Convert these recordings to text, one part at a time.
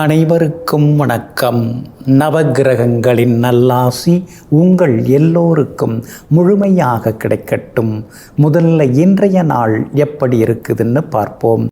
அனைவருக்கும் வணக்கம். நவக்கிரகங்களின் நல்லாசி உங்கள் எல்லோருக்கும் முழுமையாக கிடைக்கட்டும். முதல்ல இன்றைய நாள் எப்படி இருக்குதுன்னு பார்ப்போம்.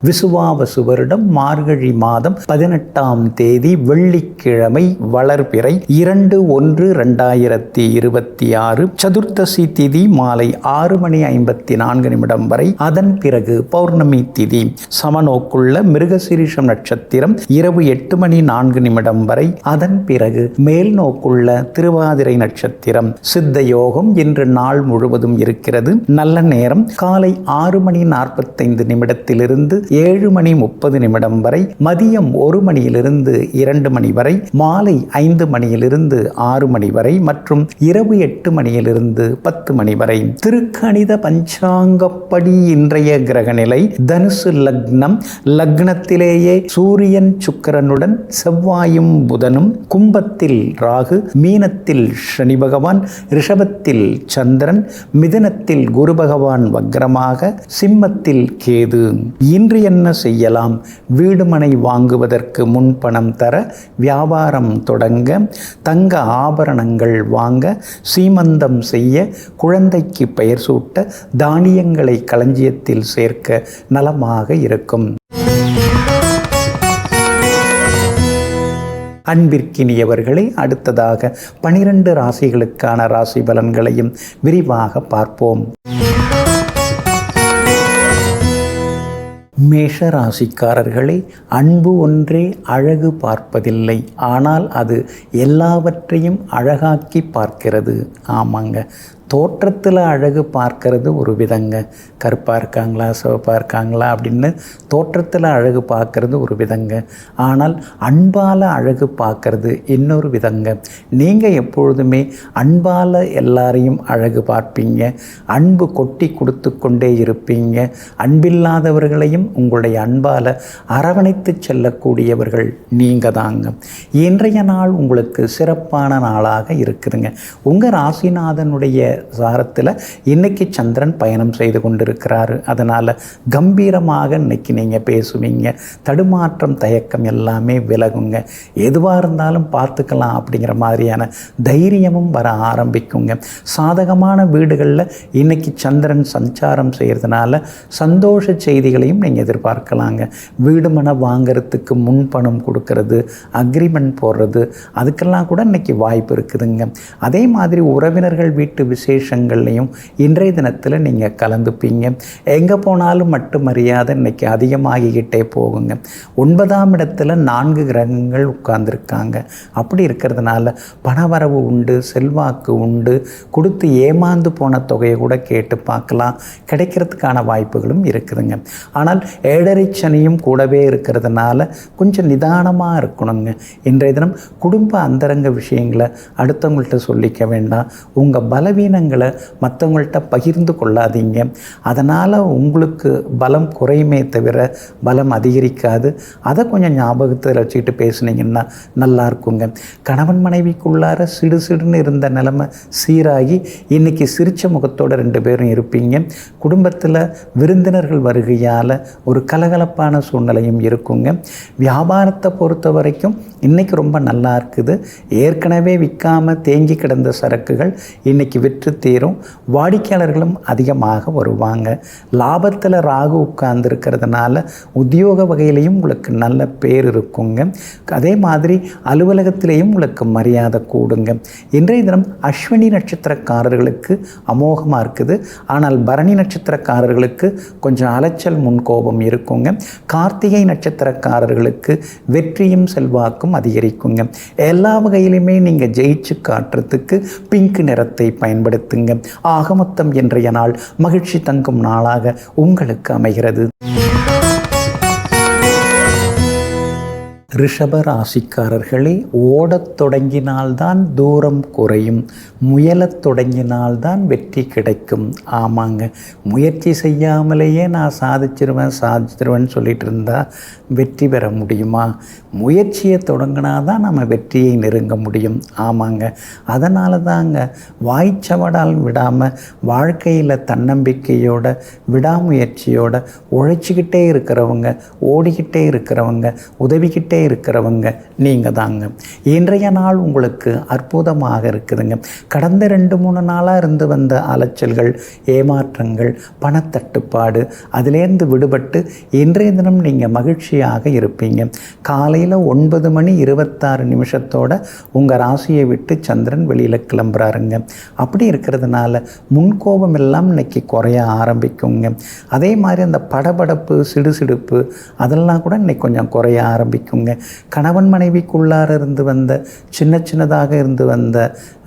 விசுவாவசு வருடம் மார்கழி மாதம் 18ஆம் தேதி வெள்ளிக்கிழமை வளர்பிறை 2/1/2026 சதுர்த்தசி திதி மாலை 6:54 வரை. அதன் பிறகு பௌர்ணமி திதி. சமநோக்குள்ள மிருகசீரிஷம் நட்சத்திரம் இரவு 8:04 வரை. அதன் பிறகு மேல் நோக்குள்ள திருவாதிரை நட்சத்திரம். சித்த யோகம் இன்று நாள் முழுவதும் இருக்கிறது. நல்ல நேரம் காலை 6:45 7:30 வரை, மதியம் 1 மணியிலிருந்து 2 மணி வரை, மாலை 5 மணியிலிருந்து 6 மணி வரை மற்றும் இரவு 8 மணியிலிருந்து 10 மணி வரை. திருக்கணித பஞ்சாங்கப்படி இன்றைய கிரக நிலை தனுசு லக்னம். லக்னத்திலேயே சூரியன் சுக்கிரனுடன் செவ்வாயும் புதனும், கும்பத்தில் ராகு, மீனத்தில் சனி பகவான், ரிஷபத்தில் சந்திரன், மிதுனத்தில் குரு பகவான் வக்ரமாக, சிம்மத்தில் கேது. இன்று என்ன செய்யலாம்? வீடுமனை வாங்குவதற்கு முன்பணம் தர, வியாபாரம் தொடங்க, தங்க ஆபரணங்கள் வாங்க, சீமந்தம் செய்ய, குழந்தைக்கு பெயர் சூட்ட, தானியங்களை களஞ்சியத்தில் சேர்க்க நலமாக இருக்கும். அன்பிற்கினியவர்களை, அடுத்ததாக 12 ராசிகளுக்கான ராசி பலன்களையும் விரிவாக பார்ப்போம். மேஷ ராசிக்காரர்களே, அன்பு ஒன்றே அழகு பார்ப்பதில்லை, ஆனால் அது எல்லாவற்றையும் அழகாக்கி பார்க்கிறது. ஆமாங்க, தோற்றத்தில் அழகு பார்க்கறது ஒரு விதங்க. கருப்பாக இருக்காங்களா, சிவப்பாக இருக்காங்களா அப்படின்னு தோற்றத்தில் அழகு பார்க்கறது ஒரு விதங்க. ஆனால் அன்பால் அழகு பார்க்கறது இன்னொரு விதங்க. நீங்கள் எப்பொழுதுமே அன்பால் எல்லாரையும் அழகு பார்ப்பீங்க. அன்பு கொட்டி கொடுத்து கொண்டே இருப்பீங்க. அன்பில்லாதவர்களையும் உங்களுடைய அன்பால் அரவணைத்து செல்லக்கூடியவர்கள் நீங்கள் தாங்க. இன்றைய நாள் உங்களுக்கு சிறப்பான நாளாக இருக்குதுங்க. உங்கள் ராசிநாதனுடைய சாரத்தில் இன்னைக்கு சந்திரன் பயணம் செய்து கொண்டிருக்கிறாரு. அதனால் கம்பீரமாக இன்னைக்கு நீங்கள் பேசுவீங்க. தடுமாற்றம், தயக்கம் எல்லாமே விலகுங்க. எதுவாக இருந்தாலும் பார்த்துக்கலாம் அப்படிங்கிற மாதிரியான தைரியமும் வர ஆரம்பிக்குங்க. சாதகமான வீடுகளில் இன்னைக்கு சந்திரன் சஞ்சாரம் செய்கிறதுனால சந்தோஷ செய்திகளையும் நீங்கள் எதிர்பார்க்கலாங்க. வீடு மனை வாங்கிறதுக்கு முன்பணம் கொடுக்கறது, அக்ரிமெண்ட் போடுறது, அதுக்கெல்லாம் கூட இன்னைக்கு வாய்ப்பு இருக்குதுங்க. அதே மாதிரி உறவினர்கள் வீட்டு விசேஷங்கள்லையும் இன்றைய தினத்தில் நீங்கள் கலந்துப்பீங்க. எங்கே போனாலும் மட்டும் மரியாதை இன்னைக்கு அதிகமாகிக்கிட்டே போகுங்க. 9ஆம் இடத்துல 4 கிரகங்கள் உட்கார்ந்துருக்காங்க. அப்படி இருக்கிறதுனால பணவரவு உண்டு, செல்வாக்கு உண்டு. கொடுத்து ஏமாந்து போன தொகையை கூட கேட்டு பார்க்கலாம். கிடைக்கிறதுக்கான வாய்ப்புகளும் இருக்குதுங்க. ஆனால் 7.5 சனியும் கூடவே இருக்கிறதுனால கொஞ்சம் நிதானமாக இருக்கணுங்க. இன்றைய தினம் குடும்ப அந்தரங்க விஷயங்களை அடுத்தவங்கள்ட்ட சொல்லிக்க வேண்டாம். உங்கள் பலவீனங்களை மற்றவங்கள்ட்ட பகிர்ந்து கொள்ளாதீங்க. அதனால் உங்களுக்கு பலம் குறையுமே தவிர பலம் அதிகரிக்காது. அதை கொஞ்சம் ஞாபகத்தில் வச்சுக்கிட்டு பேசுனீங்கன்னா நல்லா இருக்குங்க. கணவன் மனைவிக்குள்ளார சிடு சிடுன்னு இருந்த நிலைமை சீராகி இன்றைக்கி சிரிச்ச முகத்தோடு 2 பேரும் இருப்பீங்க. குடும்பத்தில் விருந்தினர்கள் வருகையால் ஒரு கலகலப்பான சூழ்நிலையும் இருக்குங்க. வியாபாரத்தை பொறுத்த வரைக்கும் இன்றைக்கி ரொம்ப நல்லா இருக்குது. ஏற்கனவே விற்காமல் தேங்கி கிடந்த சரக்குகள் இன்றைக்கி விற்று தீரும். வாடிக்கையாளர்களும் அதிகமாக வருவாங்க. லாபத்தில் ராகு உட்கார்ந்துருக்கிறதுனால உத்தியோக வகையிலையும் உங்களுக்கு நல்ல பேர் இருக்குங்க. அதே மாதிரி அலுவலகத்திலேயும் உங்களுக்கு மரியாதை கூடுங்க. இன்றைய தினம் அஸ்வினி நட்சத்திரக்காரர்களுக்கு அமோகமாக இருக்குது. ஆனால் பரணி நட்சத்திரக்காரர்களுக்கு கொஞ்சம் அலைச்சல், முன்கோபம் இருக்குங்க. கார்த்திகை நட்சத்திரக்காரர்களுக்கு வெற்றியும் செல்வாக்கும் அதிகரிக்குங்க. எல்லா வகையிலுமே நீங்கள் ஜெயிச்சு காட்டுறதுக்கு பிங்க் நிறத்தை பயன்படுத்துங்க. ஆகமொத்தம் இன்றைய நாள் மகிழ்ச்சி தங்கும் நாளாக உங்களுக்கு அமைகிறது. ரிஷப ராசிக்காரர்களே, ஓடத் தொடங்கினால்தான் தூரம் குறையும், முயலத் தொடங்கினால்தான் வெற்றி கிடைக்கும். ஆமாங்க, முயற்சி செய்யாமலேயே நான் சாதிச்சிருவேன்னு சொல்லிட்டு இருந்தால் வெற்றி பெற முடியுமா? முயற்சியை தொடங்கினா தான் நம்ம வெற்றியை நெருங்க முடியும். ஆமாங்க, அதனால தாங்க வாய்ச்சவடால் விடாமல் வாழ்க்கையில் தன்னம்பிக்கையோட விடாமுயற்சியோட உழைச்சிக்கிட்டே இருக்கிறவங்க, ஓடிக்கிட்டே இருக்கிறவங்க, உதவிக்கிட்டே இருக்கிறவங்க நீங்கள் தாங்க. இன்றைய நாள் உங்களுக்கு அற்புதமாக இருக்குதுங்க. கடந்த 2-3 நாளாக இருந்து வந்த அலைச்சல்கள், ஏமாற்றங்கள், பணத்தட்டுப்பாடு அதிலேருந்து விடுபட்டு இன்றைய தினம் நீங்கள் மகிழ்ச்சியாக இருப்பீங்க. காலையில் 9:26 உங்கள் ராசியை விட்டு சந்திரன் வெளியில் கிளம்புறாருங்க. அப்படி இருக்கிறதுனால முன்கோபம் எல்லாம் இன்னைக்கு குறைய ஆரம்பிக்குங்க. அதே மாதிரி அந்த படபடப்பு, சிடுசிடுப்பு அதெல்லாம் கூட இன்னைக்கு கொஞ்சம் குறைய ஆரம்பிக்குங்க. கணவன் மனைவிக்குள்ளார இருந்து வந்த சின்னதாக இருந்து வந்த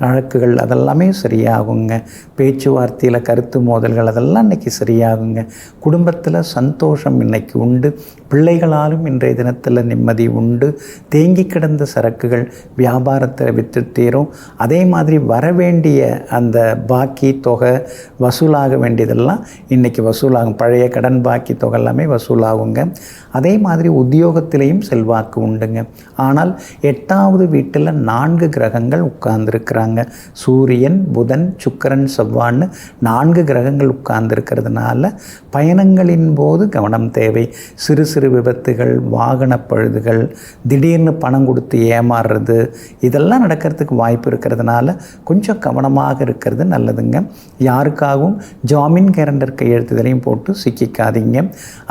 வழக்குகள் அதெல்லாமே சரியாகுங்க. பேச்சுவார்த்தையில் கருத்து மோதல்கள் அதெல்லாம் இன்னைக்கு சரியாகுங்க. குடும்பத்தில் சந்தோஷம் இன்னைக்கு உண்டு. பிள்ளைகளாலும் இன்றைய தினத்தில் நிம்மதி உண்டு. தேங்கி கிடந்த சரக்குகள் வியாபாரத்தில் விற்று தீரும். அதே மாதிரி வரவேண்டிய அந்த பாக்கி தொகை வசூலாக வேண்டியதெல்லாம் இன்றைக்கி வசூலாகும். பழைய கடன் பாக்கி தொகை எல்லாமே வசூலாகுங்க. அதே மாதிரி உத்தியோகத்திலையும் செல்வாக்கு உண்டுங்க. ஆனால் 8வது வீட்டில் 4 கிரகங்கள் உட்கார்ந்துருக்கிறாங்க. சூரியன், புதன், சுக்கிரன், செவ்வாய்னு 4 கிரகங்கள் உட்கார்ந்துருக்கிறதுனால பயணங்களின் போது கவனம் தேவை. சிறு சிறு விபத்துகள், வாகன பழுதுகள், திடீர்னு பணம் கொடுத்து ஏமாறுறது இதெல்லாம் நடக்கிறதுக்கு வாய்ப்பு இருக்கிறதுனால கொஞ்சம் கவனமாக இருக்கிறது நல்லதுங்க. யாருக்காகவும் ஜாமீன் கேரண்டர் கையெழுத்துதலையும் போட்டு சிக்கிக்காதீங்க.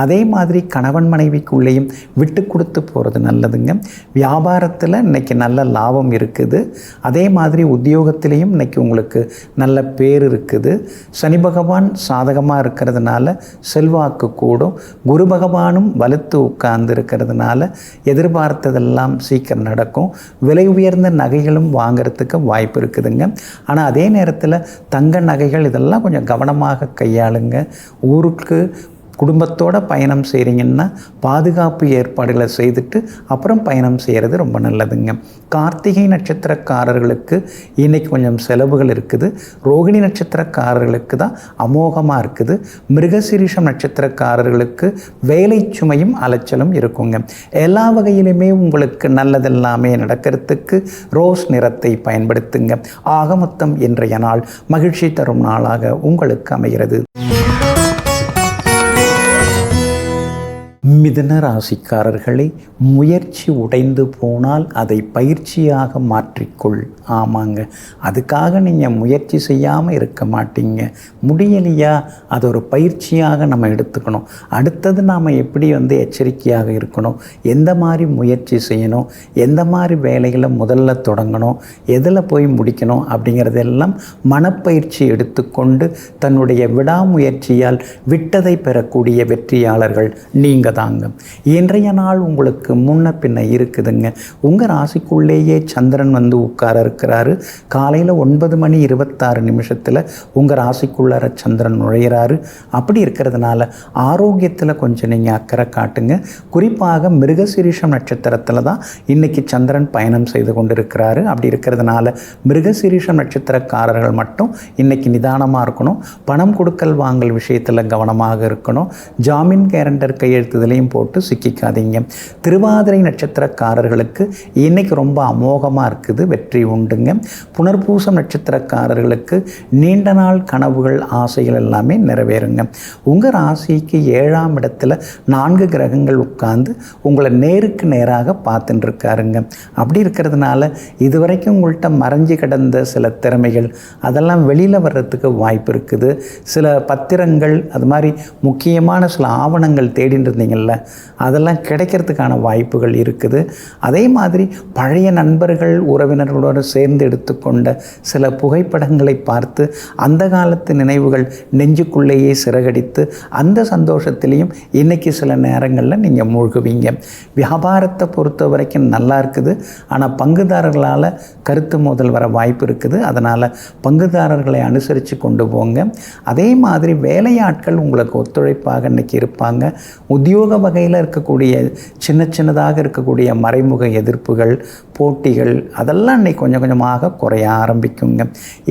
அதே மாதிரி கணவன் மனைவிக்குள்ளேயும் விட்டு கொடுத்து போகிறது நல்லதுங்க. வியாபாரத்தில் இன்னைக்கு நல்ல லாபம் இருக்குது. அதே மாதிரி உத்தியோகத்திலையும் இன்னைக்கு உங்களுக்கு நல்ல பேர் இருக்குது. சனி பகவான் சாதகமாக இருக்கிறதுனால செல்வாக்கு கூடும். குரு பகவானும் வலுத்து உட்கார்ந்து இருக்கிறதுனால எதிர்பார்த்ததெல்லாம் சீக்கிரம் நடக்கும். விலை உயர்ந்த நகைகளும் வாங்கிறதுக்கு வாய்ப்பு இருக்குதுங்க. ஆனால் அதே நேரத்தில் தங்க நகைகள் இதெல்லாம் கொஞ்சம் கவனமாக கையாளுங்க. ஊருக்கு குடும்பத்தோடு பயணம் செய்கிறீங்கன்னா பாதுகாப்பு ஏற்பாடுகளை செய்துட்டு அப்புறம் பயணம் செய்கிறது ரொம்ப நல்லதுங்க. கார்த்திகை நட்சத்திரக்காரர்களுக்கு இன்றைக்கி கொஞ்சம் செலவுகள் இருக்குது. ரோகிணி நட்சத்திரக்காரர்களுக்கு தான் அமோகமாக இருக்குது. மிருகசீரிஷம் நட்சத்திரக்காரர்களுக்கு வேலை சுமையும் அலைச்சலும் இருக்குங்க. எல்லா வகையிலுமே உங்களுக்கு நல்லதெல்லாமே நடக்கிறதுக்கு ரோஸ் நிறத்தை பயன்படுத்துங்க. ஆக மொத்தம் இன்றைய நாள் மகிழ்ச்சி தரும் நாளாக உங்களுக்கு அமைகிறது. மிதுன ராசிக்காரர்களை, முயற்சி உடைந்து போனால் அதை பயிற்சியாக மாற்றிக்கொள். ஆமாங்க, அதுக்காக நீங்கள் முயற்சி செய்யாமல் இருக்க மாட்டீங்க. முடியலையா, அது ஒரு பயிற்சியாக நம்ம எடுத்துக்கணும். அடுத்தது நாம் எப்படி எச்சரிக்கையாக இருக்கணும், எந்த மாதிரி முயற்சி செய்யணும், எந்த மாதிரி வேலைகளை முதல்ல தொடங்கணும், எதில் போய் முடிக்கணும் அப்படிங்கிறதெல்லாம் மனப்பயிற்சி எடுத்துக்கொண்டு தன்னுடைய விடாமுயற்சியால் விட்டதை பெறக்கூடிய வெற்றியாளர்கள் நீங்கள் தாங்க. இன்றைய நாள் உங்களுக்கு முன்ன பின்ன இருக்குதுங்க. உங்கள் ராசிக்குள்ளேயே சந்திரன் உட்கார இருக்கிறாரு. காலையில் 9:26 உங்கள் ராசிக்குள்ளார சந்திரன் நுழையிறாரு. அப்படி இருக்கிறதுனால ஆரோக்கியத்தில் கொஞ்சம் நீங்கள் அக்கறை காட்டுங்க. குறிப்பாக மிருகசீரிஷம் நட்சத்திரத்தில் தான் இன்றைக்கி சந்திரன் பயணம் செய்து கொண்டு இருக்கிறாரு. அப்படி இருக்கிறதுனால மிருகசீரிஷம் நட்சத்திரக்காரர்கள் மட்டும் இன்றைக்கி நிதானமாக இருக்கணும். பணம் கொடுக்கல் வாங்கல் விஷயத்தில் கவனமாக இருக்கணும். ஜாமீன் கேரண்டர் கையெழுத்துதலையும் போட்டு சிக்கிக்காதீங்க. திருவாதிரை நட்சத்திரக்காரர்களுக்கு இன்னைக்கு ரொம்ப அமோகமாக இருக்குது, வெற்றி உண்டுங்க. புனர்பூசம் நட்சத்திரக்காரர்களுக்கு நீண்ட நாள் கனவுகள், ஆசைகள் எல்லாமே நிறைவேறுங்க. உங்கள் ராசிக்கு 7ஆம் இடத்துல 4 கிரகங்கள் உட்கார்ந்து உங்களை நேருக்கு நேராக பார்த்துட்டு இருக்காருங்க. அப்படி இருக்கிறதுனால இதுவரைக்கும் உங்கள்கிட்ட மறைஞ்சு கிடந்த சில திறமைகள் அதெல்லாம் வெளியில் வர்றதுக்கு வாய்ப்பு இருக்குது. சில பத்திரங்கள், அது மாதிரி முக்கியமான சில ஆவணங்கள் தேடிட்டு இருந்தீங்கள்ல, அதெல்லாம் கிடைக்கிறதுக்கான வாய்ப்புகள் இருக்குது. அதே மாதிரி பழைய நண்பர்கள், உறவினர்களோடு சேர்ந்து எடுத்துக்கொண்ட சில புகைப்படங்களை பார்த்து அந்த காலத்து நினைவுகள் நெஞ்சுக்குள்ளேயே சிறகடித்து அந்த சந்தோஷத்திலையும் இன்றைக்கி சில நேரங்களில் நீங்கள் மூழ்குவீங்க. வியாபாரத்தை பொறுத்த வரைக்கும் நல்லா இருக்குது. ஆனால் பங்குதாரர்களால் கருத்து மோதல் வர வாய்ப்பு இருக்குது. அதனால் பங்குதாரர்களை அனுசரித்து கொண்டு போங்க. அதே மாதிரி வேலையாட்கள் உங்களுக்கு ஒத்துழைப்பாக இன்றைக்கி இருப்பாங்க. உத்தியோக வகையில் இருக்கக்கூடிய சின்னதாக இருக்கக்கூடிய மறைமுக எதிர்ப்புகள், போட்டிகள் அதெல்லாம் இன்னைக்கு கொஞ்சம் கொஞ்சமாக குறைய ஆரம்பிக்குங்க.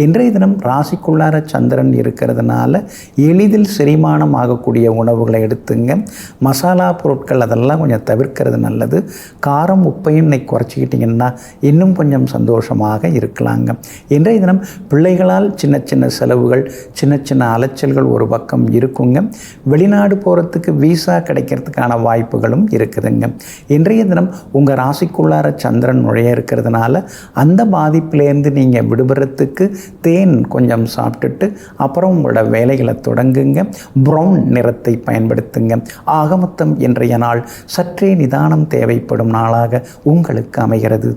இன்றைய தினம் ராசிக்குள்ளார சந்திரன் இருக்கிறதுனால எளிதில் செரிமானம் ஆகக்கூடிய உணவுகளை எடுத்துங்க. மசாலா பொருட்கள் அதெல்லாம் கொஞ்சம் தவிர்க்கிறது நல்லது. காரம் உப்பையும் இன்னைக்கு குறைச்சிக்கிட்டிங்கன்னா இன்னும் கொஞ்சம் சந்தோஷமாக இருக்கலாங்க. இன்றைய தினம் பிள்ளைகளால் சின்ன செலவுகள், சின்ன அலைச்சல்கள் ஒரு பக்கம் இருக்குங்க. வெளிநாடு போகிறதுக்கு வீசா கிடைக்கிறதுக்கான வாய்ப்புகளும் இருக்குதுங்க. இன்றைய தினம் உங்கள் ராசிக்குள்ளார சந்திரன் நுழைய இருக்கிறதுனால அந்த பாதிப்பிலேருந்து நீங்கள் விடுபடுறதுக்கு தேன் கொஞ்சம் சாப்பிட்டுட்டு அப்புறம் உங்களோட வேலைகளை தொடங்குங்க. ப்ரௌன் நிறத்தை பயன்படுத்துங்க. ஆகமொத்தம் இன்றைய நாள் சற்றே நிதானம் தேவைப்படும் நாளாக உங்களுக்கு அமைகிறது.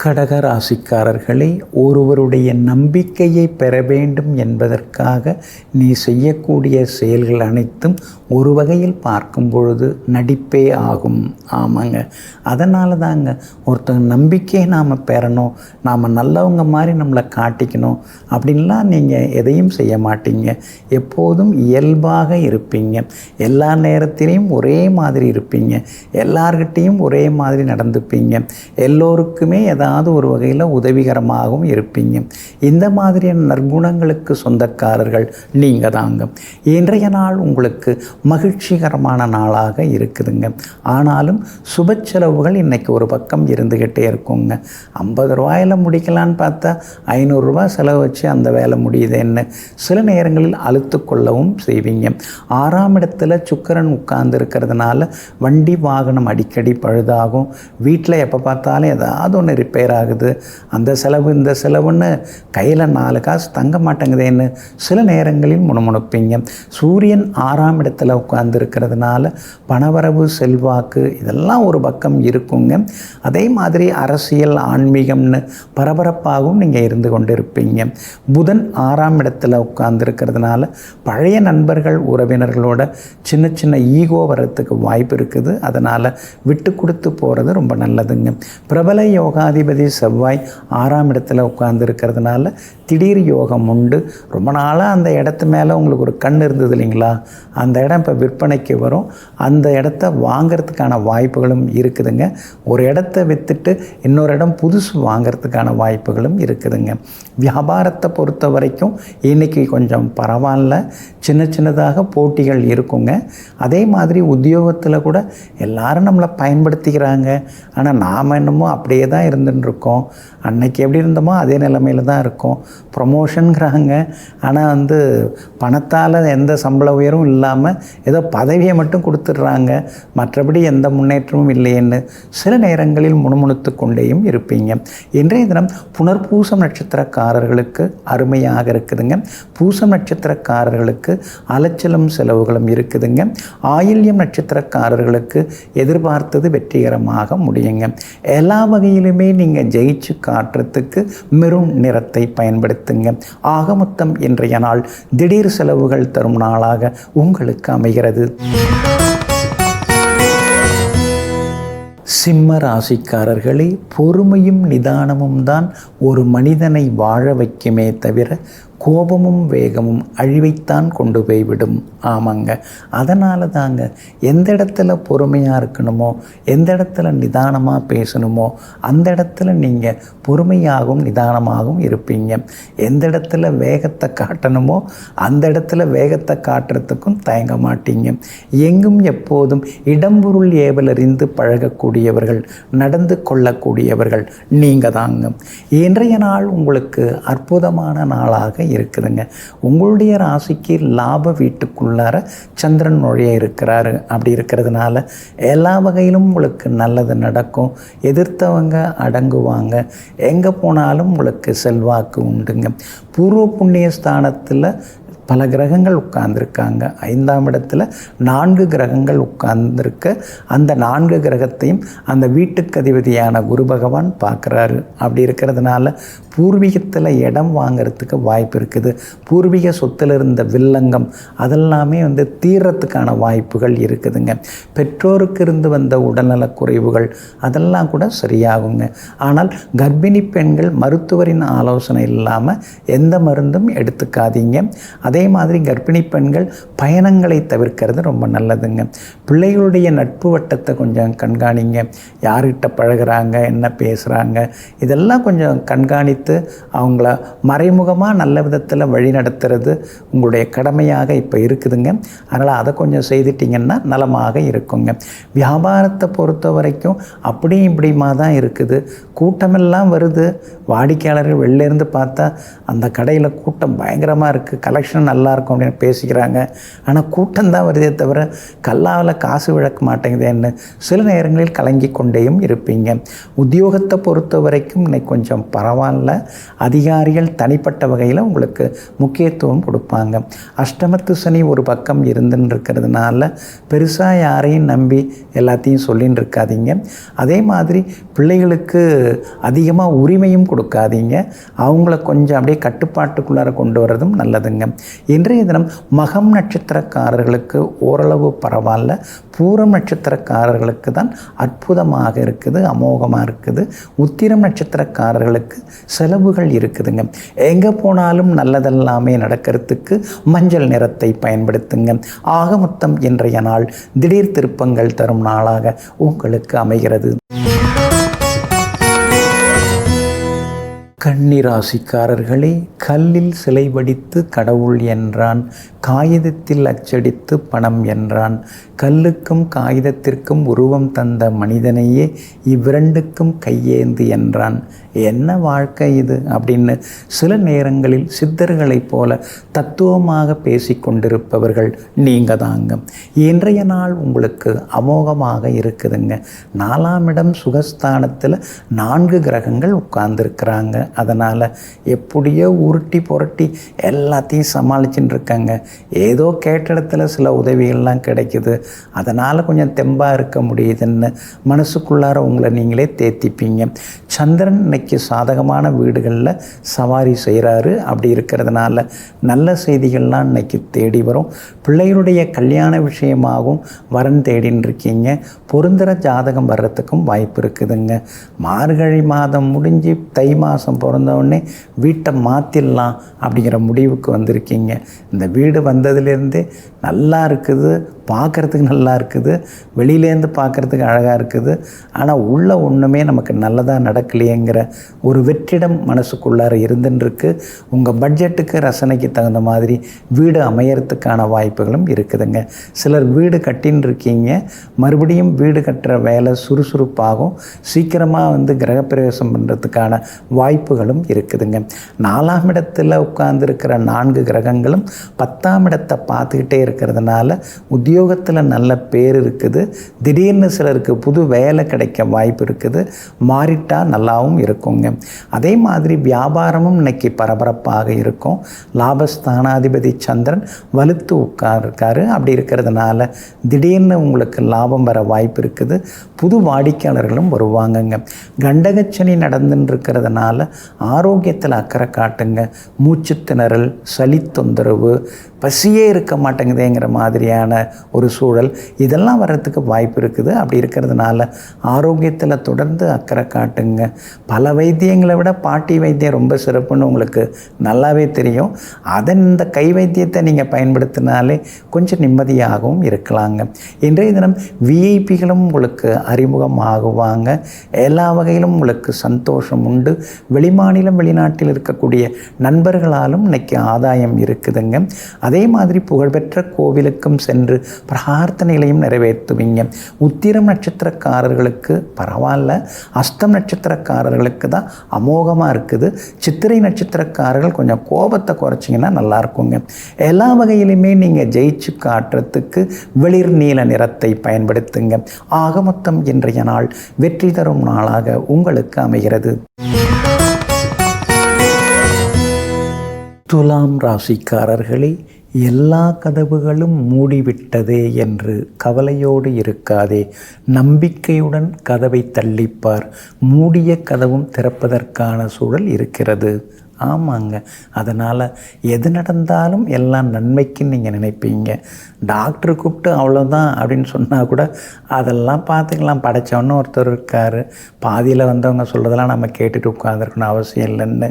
கடக ராசிக்காரர்களே, ஒருவருடைய நம்பிக்கையை பெற வேண்டும் என்பதற்காக நீ செய்யக்கூடிய செயல்கள் அனைத்தும் ஒரு வகையில் பார்க்கும் பொழுது நடிப்பே ஆகும். ஆமாங்க, அதனால தாங்க ஒருத்தங்க நம்பிக்கையை நாம் பெறணும், நாம் நல்லவங்க மாதிரி நம்மளை காட்டிக்கணும் அப்படின்லாம் நீங்கள் எதையும் செய்ய மாட்டீங்க. எப்போதும் இயல்பாக இருப்பீங்க. எல்லா நேரத்திலையும் ஒரே மாதிரி இருப்பீங்க. எல்லார்கிட்டையும் ஒரே மாதிரி நடந்துப்பீங்க. எல்லோருக்குமே ஏதாவது ஒரு வகையில் உதவிகரமாகவும் இருப்பீங்க. இந்த மாதிரியான நற்குணங்களுக்கு சொந்தக்காரர்கள் நீங்கள் தாங்க. இன்றைய நாள் உங்களுக்கு மகிழ்ச்சிகரமான நாளாக இருக்குதுங்க. ஆனாலும் சுப செலவுகள் இன்றைக்கி ஒரு பக்கம் இருந்துக்கிட்டே இருக்குங்க. 50 ரூபாயில் முடிக்கலான்னு பார்த்தா 500 ரூபா செலவு வச்சு அந்த வேலை முடியுதுன்னு சில நேரங்களில் அழுத்து கொள்ளவும் செய்வீங்க. 6ஆம் இடத்துல சுக்கிரன் உட்கார்ந்து இருக்கிறதுனால வண்டி வாகனம் அடிக்கடி பழுதாகும். வீட்டில் எப்போ பார்த்தாலும் ஏதாவது ஒன்று ரிப்பேர் ஆகுது. அந்த செலவு இந்த செலவுன்னு கையில் 4 காசு தங்க மாட்டேங்குதேன்னு சில நேரங்களில் முணுமுணுப்பீங்க. சூரியன் 6ஆம் இடத்துல உட்கார்ந்து இருக்கிறதுனால பணவரவு, செல்வாக்கு இதெல்லாம் ஒரு பக்கம் இருக்குங்க. அதே மாதிரி அரசியல், ஆன்மீகம்னு பரபரப்பாகவும் நீங்கள் இருந்து கொண்டு இருப்பீங்க. புதன் 6ஆம் இடத்துல உட்கார்ந்து இருக்கிறதுனால பழைய நண்பர்கள், உறவினர்களோட சின்ன ஈகோ வர்றதுக்கு வாய்ப்பு இருக்குது. அதனால் விட்டு கொடுத்து போகிறது ரொம்ப நல்லதுங்க. பிரபல யோகாதிபதி செவ்வாய் 6ஆம் இடத்துல உட்கார்ந்து இருக்கிறதுனால திடீர் யோகம் உண்டு. ரொம்ப நாளாக அந்த இடத்து மேலே உங்களுக்கு ஒரு கண் இருந்தது இல்லைங்களா, அந்த இடம் இப்போ விற்பனைக்கு வரும். அந்த இடத்த வாங்கிறதுக்கான வாய்ப்புகளும் இருக்குதுங்க. ஒரு இடத்த விற்றுட்டு இன்னொரு இடம் புதுசு வாங்கிறதுக்கான வாய்ப்புகளும் இருக்குதுங்க. வியாபாரத்தை பொறுத்த வரைக்கும் இன்றைக்கி கொஞ்சம் பரவாயில்ல. சின்னதாக போட்டிகள் இருக்குங்க. அதே மாதிரி உத்தியோகத்தில் கூட எல்லாரும் நம்மளை பயன்படுத்திக்கிறாங்க. ஆனால் நாம் என்னமோ அப்படியே தான் இருந்துன்னு இருக்கோம். அன்னைக்கு எப்படி இருந்தோமோ அதே நிலைமையில் தான் இருக்கோம். ப்ரொமோஷனுங்கிறாங்க, ஆனால் பணத்தால் எந்த சம்பள உயர்வும் இல்லாமல் ஏதோ பதவியை மட்டும் கொடுத்துட்றாங்க, மற்றபடி எந்த முன்னேற்றமும் இல்லைன்னு சில நேரங்களில் முணுமுணுத்து கொண்டேயும் இருப்பீங்க. இன்றைய தினம் புனர்பூசம் நட்சத்திரக்காரர்களுக்கு அருமையாக இருக்குதுங்க. பூசம் நட்சத்திரக்காரர்களுக்கு அலைச்சலும் செலவுகளும் இருக்குதுங்க. ஆயில்யம் நட்சத்திரக்காரர்களுக்கு எதிர்பார்த்தது வெற்றிகரமாக முடியுங்க. எல்லா வகையிலுமே நீங்கள் ஜெயிச்சு காட்டுறதுக்கு மெரூன் நிறத்தை பயன்படுத்துங்க. ஆக மொத்தம் இன்றைய நாள் திடீர் செலவுகள் தரும் நாளாக உங்களுக்கு அமைகிறது. சிம்ம ராசிக்காரர்களே, பொறுமையும் நிதானமும் தான் ஒரு மனிதனை வாழ வைக்குமே தவிர கோபமும் வேகமும் அழிவைத்தான் கொண்டு போய்விடும். ஆமாங்க, அதனால தாங்க எந்த இடத்துல பொறுமையாக இருக்கணுமோ, எந்த இடத்துல நிதானமாக பேசணுமோ அந்த இடத்துல நீங்கள் பொறுமையாகவும் நிதானமாகவும் இருப்பீங்க. எந்த இடத்துல வேகத்தை காட்டணுமோ அந்த இடத்துல வேகத்தை காட்டுறதுக்கும் தயங்க மாட்டீங்க. எங்கும் எப்போதும் இடம்பொருள் ஏவலறிந்து பழகக்கூடியவர்கள், நடந்து கொள்ளக்கூடியவர்கள் நீங்கள் தாங்க. இன்றைய நாள் உங்களுக்கு அற்புதமான நாளாக இருக்குதுங்க. உங்களுடைய ராசிக்கு லாப வீட்டுக்குள்ளார சந்திரன் நுழைய இருக்கிறாரு. அப்படி இருக்கிறதுனால எல்லா வகையிலும் உங்களுக்கு நல்லது நடக்கும். எதிர்த்தவங்க அடங்குவாங்க. எங்கே போனாலும் உங்களுக்கு செல்வாக்கு உண்டுங்க. பூர்வ புண்ணிய ஸ்தானத்தில் பல கிரகங்கள் உட்கார்ந்துருக்காங்க. 5ஆம் இடத்துல 4 கிரகங்கள் உட்கார்ந்துருக்க அந்த 4 கிரகத்தையும் அந்த வீட்டுக்கு அதிபதியான குரு பகவான் பார்க்குறாரு. அப்படி இருக்கிறதுனால பூர்வீகத்தில் இடம் வாங்கிறதுக்கு வாய்ப்பு இருக்குது. பூர்வீக சொத்தில் இருந்த வில்லங்கம் அதெல்லாமே தீர்றதுக்கான வாய்ப்புகள் இருக்குதுங்க. பெற்றோருக்கு இருந்து வந்த உடல்நலக் குறைவுகள் அதெல்லாம் கூட சரியாகுங்க. ஆனால் கர்ப்பிணி பெண்கள் மருத்துவரின் ஆலோசனை இல்லாமல் எந்த மருந்தும் எடுத்துக்காதீங்க. அதே மாதிரி கர்ப்பிணி பெண்கள் பயணங்களை தவிர்க்கிறது ரொம்ப நல்லதுங்க. பிள்ளைகளுடைய நட்பு வட்டத்தை கொஞ்சம் கண்காணிங்க. யார்கிட்ட பழகுறாங்க, என்ன பேசுகிறாங்க, இதெல்லாம் கொஞ்சம் கண்காணித்து அவங்கள மறைமுகமாக நல்ல விதத்தில் வழி நடத்துறது உங்களுடைய கடமையாக இப்போ இருக்குதுங்க. அதனால் அதை கொஞ்சம் செய்துட்டிங்கன்னா நலமாக இருக்குங்க. வியாபாரத்தை பொறுத்த வரைக்கும் அப்படியும் இப்படிமா தான் இருக்குது. கூட்டமெல்லாம் வருது. வாடிக்கையாளர்கள் வெளிலேருந்து பார்த்தா அந்த கடையில் கூட்டம் பயங்கரமாக இருக்குது, கலெக்ஷன் நல்லாயிருக்கும் அப்படின்னு பேசிக்கிறாங்க. ஆனால் கூட்டம் தான் வருதே தவிர கல்லாவில் காசு விழக்க மாட்டேங்குதேன்னு சில நேரங்களில் கலங்கி கொண்டேயும் இருப்பீங்க. உத்தியோகத்தை பொறுத்த வரைக்கும் இன்னைக்கு கொஞ்சம் பரவாயில்ல. அதிகாரிகள் தனிப்பட்ட வகையில் உங்களுக்கு முக்கியத்துவம் கொடுப்பாங்க. அஷ்டமத்து சனி ஒரு பக்கம் இருந்துன்னு இருக்கிறதுனால பெருசாக யாரையும் நம்பி எல்லாத்தையும் சொல்லின்னு இருக்காதீங்க. அதே மாதிரி பிள்ளைகளுக்கு அதிகமாக உரிமையும் கொடுக்காதீங்க. அவங்கள கொஞ்சம் அப்படியே கட்டுப்பாட்டுக்குள்ளார கொண்டு வர்றதும் நல்லதுங்க. இன்றைய தினம் மகம் நட்சத்திரக்காரர்களுக்கு ஓரளவு பரவாயில்ல. பூரம் நட்சத்திரக்காரர்களுக்கு தான் அற்புதமாக இருக்குது, அமோகமாக இருக்குது. உத்திரம் நட்சத்திரக்காரர்களுக்கு செலவுகள் இருக்குதுங்க. எங்கே போனாலும் நல்லதெல்லாமே நடக்கிறதுக்கு மஞ்சள் நிறத்தை பயன்படுத்துங்க. ஆக மொத்தம் இன்றைய நாள் திடீர் திருப்பங்கள் தரும் நாளாக உங்களுக்கு அமைகிறது. கன்னிராசிக்காரர்களே, கல்லில் சிலை வடித்து கடவுள் என்றான், காகிதத்தில் அச்சடித்து பணம் என்றான். கல்லுக்கும் காகிதத்திற்கும் உருவம் தந்த மனிதனையே இவ்விரண்டுக்கும் கையேந்து என்றான். என்ன வாழ்க்கை இது அப்படின்னு சில நேரங்களில் சித்தர்களைப் போல தத்துவமாக பேசி கொண்டிருப்பவர்கள் நீங்கள் தாங்க. இன்றைய நாள் உங்களுக்கு அமோகமாக இருக்குதுங்க. 4ஆம் இடம் சுகஸ்தானத்தில் 4 கிரகங்கள் உட்கார்ந்துருக்கிறாங்க. அதனால் எப்படியோ உருட்டி புரட்டி எல்லாத்தையும் சமாளிச்சுட்டு இருக்காங்க. ஏதோ கேட்ட இடத்துல சில உதவிகள்லாம் கிடைக்குது, அதனால் கொஞ்சம் தெம்பாக இருக்க முடியுதுன்னு மனசுக்குள்ளார உங்களை நீங்களே தேத்திப்பீங்க. சந்திரன் இன்னைக்கு சாதகமான வீடுகளில் சவாரி செய்கிறாரு. அப்படி இருக்கிறதுனால நல்ல செய்திகள்லாம் இன்னைக்கு தேடி வரும். பிள்ளைகளுடைய கல்யாண விஷயமாகவும் வரன் தேடின்னு இருக்கீங்க. பொருந்துகிற ஜாதகம் வர்றதுக்கும் வாய்ப்பு இருக்குதுங்க. மார்கழி மாதம் முடிஞ்சு தை மாதம் பிறந்தவுடனே வீட்டை மாற்றிடலாம் அப்படிங்கிற முடிவுக்கு வந்திருக்கீங்க. இந்த வீடு வந்ததுலேருந்தே நல்லா இருக்குது, பார்க்குறதுக்கு நல்லா இருக்குது, வெளியிலேருந்து பார்க்குறதுக்கு அழகாக இருக்குது. ஆனால் உள்ள ஒன்றுமே நமக்கு நல்லதாக நடக்கலையேங்கிற ஒரு வெற்றிடம் மனசுக்குள்ளார இருந்துருக்கு. உங்கள் பட்ஜெட்டுக்கு ரசனைக்கு தகுந்த மாதிரி வீடு அமையறதுக்கான வாய்ப்புகளும் இருக்குதுங்க. சிலர் வீடு கட்டின்னு இருக்கீங்க. மறுபடியும் வீடு கட்டுற வேலை சுறுசுறுப்பாகும். சீக்கிரமாக கிரகப்பிரவேசம் பண்ணுறதுக்கான வாய்ப்புகளும் இருக்குதுங்க. 4ஆம் இடத்துல உட்கார்ந்துருக்கிற 4 கிரகங்களும் 10ஆம் இடத்தை பார்த்துக்கிட்டே இருக்கிறதுனால உத்தியோகத்தில் நல்ல பேர் இருக்குது. திடீர்னு சிலருக்கு புது வேலை கிடைக்க வாய்ப்பு இருக்குது. மாறிட்டால் நல்லாவும் இருக்குங்க. அதே மாதிரி வியாபாரமும் இன்னைக்கு பரபரப்பாக இருக்கும். லாபஸ்தானாதிபதி சந்திரன் வலுத்து உட்கார்ந்துருக்காரு. அப்படி இருக்கிறதுனால திடீர்னு உங்களுக்கு லாபம் வர வாய்ப்பு இருக்குது. புது வாடிக்கையாளர்களும் வருவாங்கங்க. கண்டகச்சனி நடந்துன்னு இருக்கிறதுனால ஆரோக்கியத்தில் அக்கறை காட்டுங்க. மூச்சு திணறல், சளி தொந்தரவு, பசியே இருக்க மாட்டேங்குதுங்கிற மாதிரியான ஒரு சூழல், இதெல்லாம் வர்றதுக்கு வாய்ப்பு இருக்குது. அப்படி இருக்கிறதுனால ஆரோக்கியத்தில் தொடர்ந்து அக்கறை காட்டுங்க. பல வைத்தியங்களை விட பாட்டி வைத்தியம் ரொம்ப சிறப்புன்னு உங்களுக்கு நல்லாவே தெரியும். அதன் இந்த கை வைத்தியத்தை நீங்கள் பயன்படுத்தினாலே கொஞ்சம் நிம்மதியாகவும் இருக்கலாங்க. இன்றைய தினம் விஐபிகளும் உங்களுக்கு அறிமுகம் ஆகுவாங்க. எல்லா வகையிலும் உங்களுக்கு சந்தோஷம் உண்டு. வெளிமாநிலம் வெளிநாட்டில் இருக்கக்கூடிய நண்பர்களாலும் இன்னைக்கு ஆதாயம் இருக்குதுங்க. அதே மாதிரி புகழ்பெற்ற கோவிலுக்கும் சென்று பிரார்த்தனைகளையும் நிறைவேற்றுவீங்க. உத்திரம் நட்சத்திரக்காரர்களுக்கு பரவாயில்ல. அஸ்தம் நட்சத்திரக்காரர்களுக்கு தான் அமோகமாக இருக்குது. சித்திரை நட்சத்திரக்காரர்கள் கொஞ்சம் கோபத்தை குறைச்சிங்கன்னா நல்லா இருக்குங்க. எல்லா வகையிலுமே நீங்கள் ஜெயிச்சு காட்டுறதுக்கு வெளிர் நீல நிறத்தை பயன்படுத்துங்க. ஆக மொத்தம் இன்றைய நாள் வெற்றி தரும் நாளாக உங்களுக்கு அமைகிறது. துலாம் ராசிக்காரர்களே, எல்லா கதவுகளும் மூடிவிட்டதே என்று கவலையோடு இருக்காதே. நம்பிக்கையுடன் கதவை தள்ளிப்பார். மூடிய கதவும் திறப்பதற்கான சூழல் இருக்கிறது. ஆமாங்க. அதனால் எது நடந்தாலும் எல்லாம் நன்மைக்குன்னு நீங்கள் நினைப்பீங்க. டாக்டர் கூப்பிட்டு அவ்வளோதான் அப்படின்னு சொன்னால் கூட அதெல்லாம் பார்த்துக்கலாம், படைச்சவன்னு ஒருத்தர் இருக்கார், பாதியில் வந்தவங்க சொல்கிறதெல்லாம் நம்ம கேட்டுட்டு உட்காந்துருக்கணும் அவசியம் இல்லைன்னு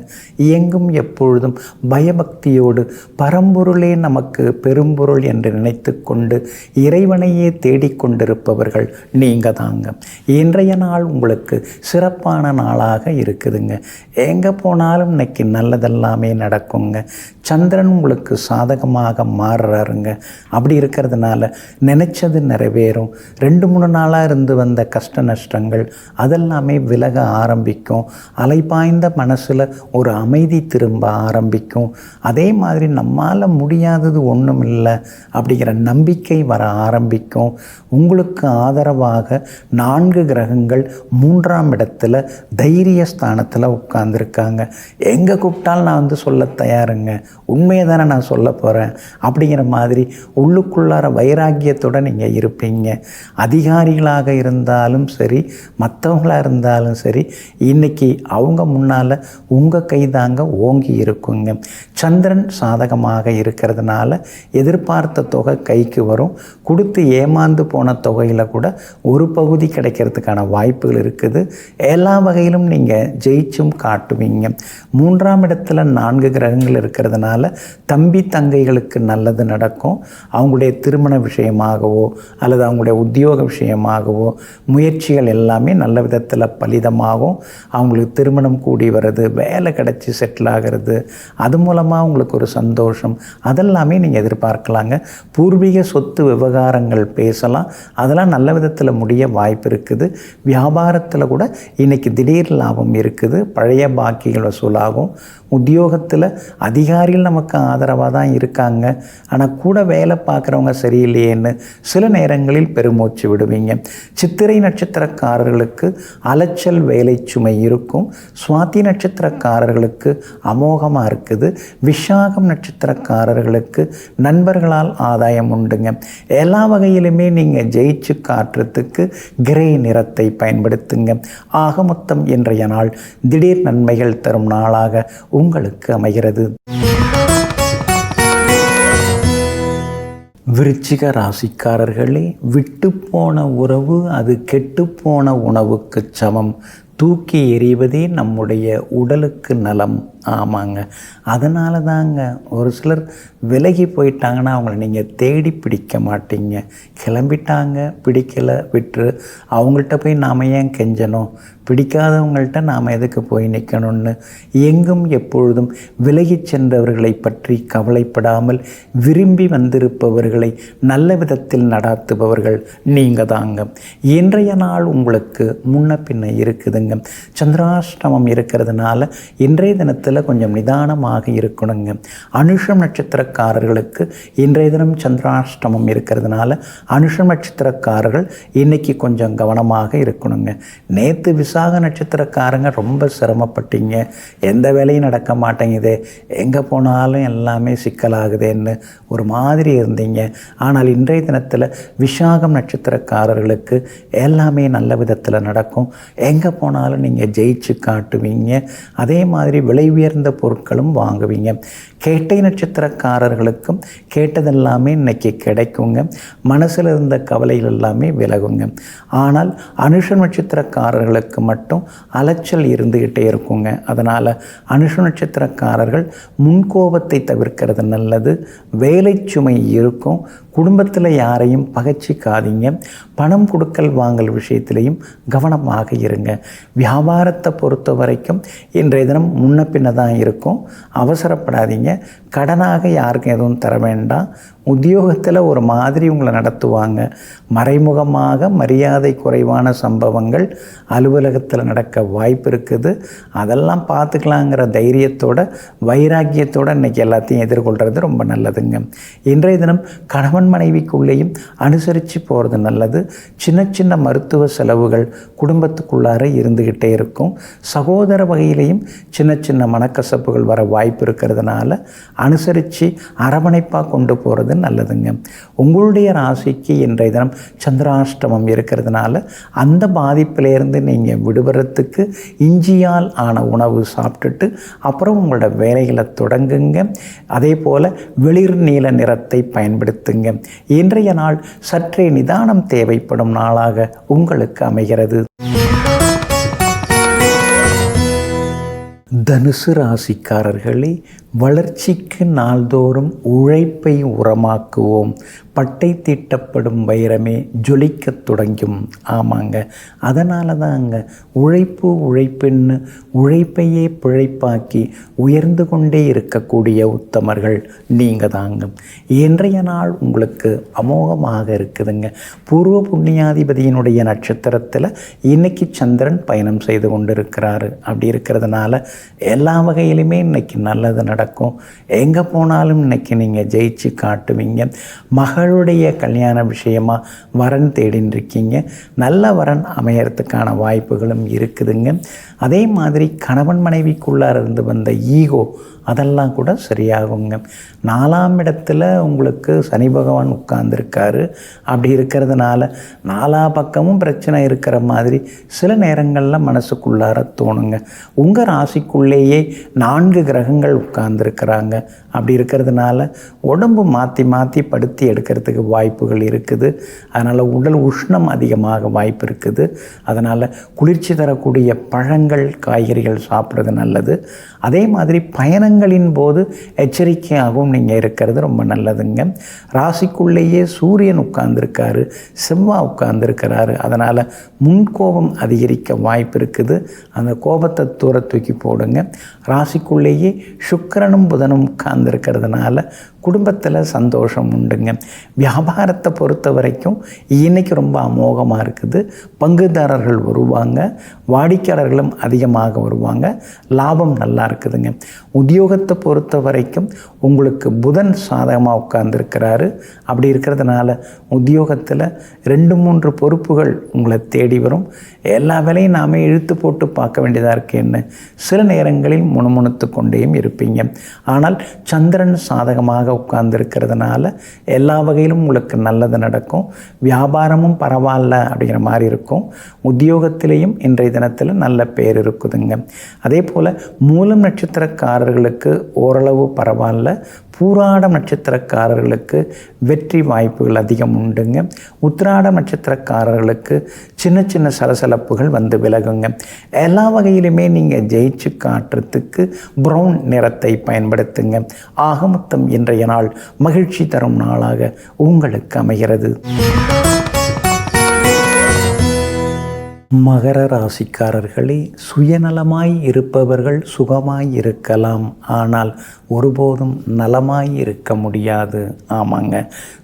எங்கும் எப்பொழுதும் பயபக்தியோடு பரம்பொருளே நமக்கு பெரும்பொருள் என்று நினைத்து கொண்டு இறைவனையே தேடிக்கொண்டிருப்பவர்கள் நீங்கள் தாங்க. இன்றைய நாள் உங்களுக்கு சிறப்பான நாளாக இருக்குதுங்க. எங்கே போனாலும் இன்னைக்கு நல்லதெல்லாமே நடக்குங்க. சந்திரன் உங்களுக்கு சாதகமாக மாறுறாருங்க. அப்படி இருக்கிறதுனால நினைச்சது நிறைவேறும். 2-3 நாளாக இருந்து வந்த கஷ்ட நஷ்டங்கள் அதெல்லாமே விலக ஆரம்பிக்கும். அலைபாய்ந்த மனசில் ஒரு அமைதி திரும்ப ஆரம்பிக்கும். அதே மாதிரி நம்மால் முடியாதது ஒன்றும் இல்லை அப்படிங்கிற நம்பிக்கை வர ஆரம்பிக்கும். உங்களுக்கு ஆதரவாக 4 கிரகங்கள் 3ஆம் இடத்துல தைரிய ஸ்தானத்தில் உட்கார்ந்துருக்காங்க. எங்கே கூப்பிட்டாலும் நான் சொல்ல தயாருங்க, உண்மையை தானே நான் சொல்ல போகிறேன் அப்படிங்கிற மாதிரி உள்ளுக்குள்ளார வைராக்கியத்தோடு நீங்கள் இருப்பீங்க. அதிகாரிகளாக இருந்தாலும் சரி, மற்றவங்களாக இருந்தாலும் சரி, இன்றைக்கி அவங்க முன்னால் உங்கள் கை தாங்க ஓங்கி இருக்குங்க. சந்திரன் சாதகமாக இருக்கிறதுனால எதிர்பார்த்த தொகை கைக்கு வரும். கொடுத்து ஏமாந்து போன தொகையில் கூட ஒரு பகுதி கிடைக்கிறதுக்கான வாய்ப்புகள் இருக்குது. எல்லா வகையிலும் நீங்கள் ஜெயிச்சும் காட்டுவீங்க. 3ஆம் இடத்துல 4 கிரகங்கள் இருக்கிறதுனால தம்பி தங்கைகளுக்கு நல்லது நடக்கும். அவங்களுடைய திருமண விஷயமாகவோ அல்லது அவங்களுடைய உத்தியோக விஷயமாகவோ முயற்சிகள் எல்லாமே நல்ல விதத்தில் பலிதமாகும். அவங்களுக்கு திருமணம் கூடி வர்றது, வேலை கிடச்சி செட்டில் ஆகிறது, அது மூலமாக உங்களுக்கு ஒரு சந்தோஷம் அதெல்லாமே நீங்கள் எதிர்பார்க்கலாங்க. பூர்வீக சொத்து விவகாரங்கள் பேசலாம், அதெல்லாம் நல்ல விதத்தில் முடிய வாய்ப்பு இருக்குது. வியாபாரத்தில் கூட இன்றைக்கி திடீர் லாபம் இருக்குது. பழைய பாக்கிகள் வசூலாகும். உத்தியோகத்தில் அதிகாரிகள் நமக்கு ஆதரவாக தான் இருக்காங்க, ஆனால் கூட வேலை பார்க்குறவங்க சரியில்லையேன்னு சில நேரங்களில் பெருமூச்சு விடுவீங்க. சித்திரை நட்சத்திரக்காரர்களுக்கு அலைச்சல் வேலை சுமை இருக்கும். சுவாதி நட்சத்திரக்காரர்களுக்கு அமோகமாக இருக்குது. விஷாகம் நட்சத்திரக்காரர்களுக்கு நண்பர்களால் ஆதாயம் உண்டுங்க. எல்லா வகையிலுமே நீங்கள் ஜெயிச்சு காட்டுறதுக்கு கிரே நிறத்தை பயன்படுத்துங்க. ஆக மொத்தம் இன்றைய நாள் திடீர் நன்மைகள் தரும் நாளாக உங்களுக்கு அமைகிறது. விருச்சிக ராசிக்காரர்களே, விட்டுப்போன உறவு அது கெட்டுப்போன உணவுக்கு சமம். தூக்கி எறிவதே நம்முடைய உடலுக்கு நலம். ஆமாங்க. அதனால தாங்க ஒரு சிலர் விலகி போயிட்டாங்கன்னா அவங்கள நீங்கள் தேடி பிடிக்க மாட்டீங்க. கிளம்பிட்டாங்க, பிடிக்கலை, விட்டு அவங்கள்ட்ட போய் நாம் ஏன் கெஞ்சணும், பிடிக்காதவங்கள்ட்ட நாம் எதுக்கு போய் நிற்கணும்னு எங்கும் எப்பொழுதும் விலகி சென்றவர்களை பற்றி கவலைப்படாமல் விரும்பி வந்திருப்பவர்களை நல்ல விதத்தில் நடாத்துபவர்கள் நீங்கள் தாங்க. இன்றைய நாள் உங்களுக்கு முன்ன பின்ன இருக்குதுங்க. சந்திராஷ்டமம் இருக்கிறதுனால இன்றைய தினத்தில் கொஞ்சம் நிதானமாக இருக்கணுங்க. அனுஷம் நட்சத்திரக்காரர்களுக்கு இன்றைய தினம் சந்திராஷ்டமம் இருக்கிறதுனால அனுஷம் நட்சத்திரக்காரர்கள் இன்னைக்கு கொஞ்சம் கவனமாக இருக்கணுங்க. நேற்று விசாக நட்சத்திரக்காரங்க ரொம்ப சிரமப்பட்டீங்க, எந்த வேலையும் நடக்க மாட்டேங்குது, எங்கே போனாலும் எல்லாமே சிக்கலாகுதேன்னு ஒரு மாதிரி இருந்தீங்க. ஆனால் இன்றைய தினத்தில் விசாகம் நட்சத்திரக்காரர்களுக்கு எல்லாமே நல்ல விதத்தில் நடக்கும். எங்கே போனாலும் நீங்கள் ஜெயிச்சு காட்டுவீங்க. அதே மாதிரி விலை உயர்ந்த பொருட்களும் வாங்குவீங்க. கேட்டை நட்சத்திரக்காரர்களுக்கும் கேட்டதெல்லாமே இன்னைக்கு கிடைக்குங்க. மனசில் இருந்த கவலைகள் எல்லாமே விலகுங்க. ஆனால் அனுஷ நட்சத்திரக்காரர்களுக்கு மட்டும் அலைச்சல் இருந்துக்கிட்டே இருக்குங்க. அதனால் அனுஷ நட்சத்திரக்காரர்கள் முன்கோபத்தை தவிர்க்கிறது நல்லது. வேலை சுமை இருக்கும். குடும்பத்தில் யாரையும் பகைச்சிக்காதீங்க. பணம் கொடுக்கல் வாங்கல் விஷயத்திலையும் கவனமாக இருங்க. வியாபாரத்தை பொறுத்த வரைக்கும் இன்றைய தினம் முன்ன பின்ன தான் இருக்கும். அவசரப்படாதீங்க. கடனாக யாருக்கும் எதுவும் தர வேண்டாம். உத்தியோகத்தில் ஒரு மாதிரி உங்களை நடத்துவாங்க. மறைமுகமாக மரியாதை குறைவான சம்பவங்கள் அலுவலக அலுவலகத்தில் நடக்க வாய்ப்பு இருக்குது. அதெல்லாம் பார்த்துக்கலாங்கிற தைரியத்தோட வைராக்கியத்தோடு இன்றைக்கி எல்லாத்தையும் எதிர்கொள்கிறது ரொம்ப நல்லதுங்க. இன்றைய தினம் கணவன் மனைவிக்குள்ளேயும் அனுசரித்து போகிறது நல்லது. சின்ன சின்ன மருத்துவ செலவுகள் குடும்பத்துக்குள்ளார இருந்துக்கிட்டே இருக்கும். சகோதர வகையிலையும் சின்ன சின்ன மனக்கசப்புகள் வர வாய்ப்பு இருக்கிறதுனால அனுசரித்து அரவணைப்பாக கொண்டு போகிறது நல்லதுங்க. உங்களுடைய ராசிக்கு இன்றைய தினம் சந்திராஷ்டமம் இருக்கிறதுனால அந்த பாதிப்பிலேருந்து நீங்கள் விடுபடுறதுக்கு இஞ்சியால் ஆன உணவு சாப்பிட்டுட்டு அப்புறம் உங்களோட வேலைகளை தொடங்குங்க. அதே போல் வெளிர் நீல நிறத்தை பயன்படுத்துங்க. இன்றைய நாள் சற்றே நிதானம் தேவைப்படும் நாளாக உங்களுக்கு அமைகிறது. தனுசு ராசிக்காரர்களே, வளர்ச்சிக்கு நாள்தோறும் உழைப்பை உரமாக்குவோம். பட்டை தீட்டப்படும் வைரமே ஜொலிக்க தொடங்கும். ஆமாங்க, அதனால தாங்க உழைப்புன்னு உழைப்பையே பிழைப்பாக்கி உயர்ந்து கொண்டே இருக்கக்கூடிய உத்தமர்கள் நீங்கள் தாங்க. இன்றைய நாள் உங்களுக்கு அமோகமாக இருக்குதுங்க. பூர்வ புண்ணியாதிபதியினுடைய நட்சத்திரத்தில் இன்னைக்கு சந்திரன் பயணம் செய்து கொண்டு இருக்கிறாரு. அப்படி இருக்கிறதுனால எல்லா வகையிலுமே இன்னைக்கு நல்லது நடக்கும். எங்கே போனாலும் இன்னைக்கு நீங்கள் ஜெயிச்சு காட்டுவீங்க. மகளுடைய கல்யாண விஷயமாக வரன் தேடின்னு இருக்கீங்க. நல்ல வரன் அமையறதுக்கான வாய்ப்புகளும் இருக்குதுங்க. அதே மாதிரி கணவன் மனைவிக்குள்ளார இருந்து வந்த ஈகோ அதெல்லாம் கூட சரியாகுங்க. 4ஆம் இடத்துல உங்களுக்கு சனி பகவான் உட்கார்ந்துருக்காரு. அப்படி இருக்கிறதுனால 4 பக்கமும் பிரச்சனை இருக்கிற மாதிரி சில நேரங்களில் மனசுக்குள்ளார தோணுங்க. உங்கள் ராசிக்குள்ளேயே 4 கிரகங்கள் உட்கார்ந்துருக்கிறாங்க. அப்படி இருக்கிறதுனால உடம்பு மாற்றி மாற்றி படுத்தி எடுக்கிறதுக்கு வாய்ப்புகள் இருக்குது. அதனால் உடல் உஷ்ணம் அதிகமாக வாய்ப்பு இருக்குது. அதனால் குளிர்ச்சி தரக்கூடிய பழங்கள் காய்கறிகள் சாப்பிட்றது நல்லது. அதே மாதிரி பயணங்களின் போது எச்சரிக்கையாகவும் நீங்கள் இருக்கிறது ரொம்ப நல்லதுங்க. ராசிக்குள்ளேயே சூரியன் உட்கார்ந்துருக்காரு, செவ்வாய் உட்கார்ந்துருக்கிறாரு. அதனால் முன்கோபம் அதிகரிக்க வாய்ப்பு இருக்குது. அந்த கோபத்தை தூர தூக்கி போடுங்க. ராசிக்குள்ளேயே சுக்கிரனும் புதனும் உட்கார்ந்துருக்கிறதுனால குடும்பத்தில் சந்தோஷம் உண்டுங்க. வியாபாரத்தை பொறுத்த வரைக்கும் இன்றைக்கி ரொம்ப அமோகமாக இருக்குது. பங்குதாரர்கள் வருவாங்க, வாடிக்கையாளர்களும் அதிகமாக வருவாங்க, லாபம் நல்லா இருக்குதுங்க. உத்தியோகத்தை பொறுத்த வரைக்கும் உங்களுக்கு புதன் சாதகமாக உட்கார்ந்துருக்கிறாரு. அப்படி இருக்கிறதுனால உத்தியோகத்தில் 2-3 பொறுப்புகள் உங்களை தேடி வரும். எல்லா வேலையும் நாமே இழுத்து போட்டு பார்க்க வேண்டியதாக இருக்குன்னு சில நேரங்களில் முணுமுணுத்து கொண்டேயும் இருப்பீங்க. ஆனால் சந்திரன் சாதகமாக உட்கார்ந்துருக்கிறதுனால எல்லா வகையிலும் உங்களுக்கு நல்லது நடக்கும். வியாபாரமும் பரவாயில்ல அப்படிங்கிற மாதிரி இருக்கும். உத்தியோகத்திலேயும் இன்றைய தினத்தில் நல்ல பேர் இருக்குதுங்க. அதே போல் மூலம் நட்சத்திரக்காரர்களுக்கு ஓரளவு பரவாயில்ல. பூராடம் நட்சத்திரக்காரர்களுக்கு வெற்றி வாய்ப்புகள் அதிகம் உண்டுங்க. உத்திராடம் நட்சத்திரக்காரர்களுக்கு சின்ன சின்ன சலசலப்புகள் வந்து விலகுங்க. எல்லா வகையிலுமே நீங்கள் ஜெயிச்சு காட்டுறதுக்கு ப்ரௌன் நிறத்தை பயன்படுத்துங்க. ஆக மொத்தம் இன்றைய நாள் மகிழ்ச்சி தரும் நாளாக உங்களுக்கு அமைகிறது. மகர ராசிக்காரர்களே, சுயநலமாய் இருப்பவர்கள் சுகமாய் இருக்கலாம், ஆனால் ஒருபோதும் நலமாய் இருக்க முடியாது. ஆமாங்க,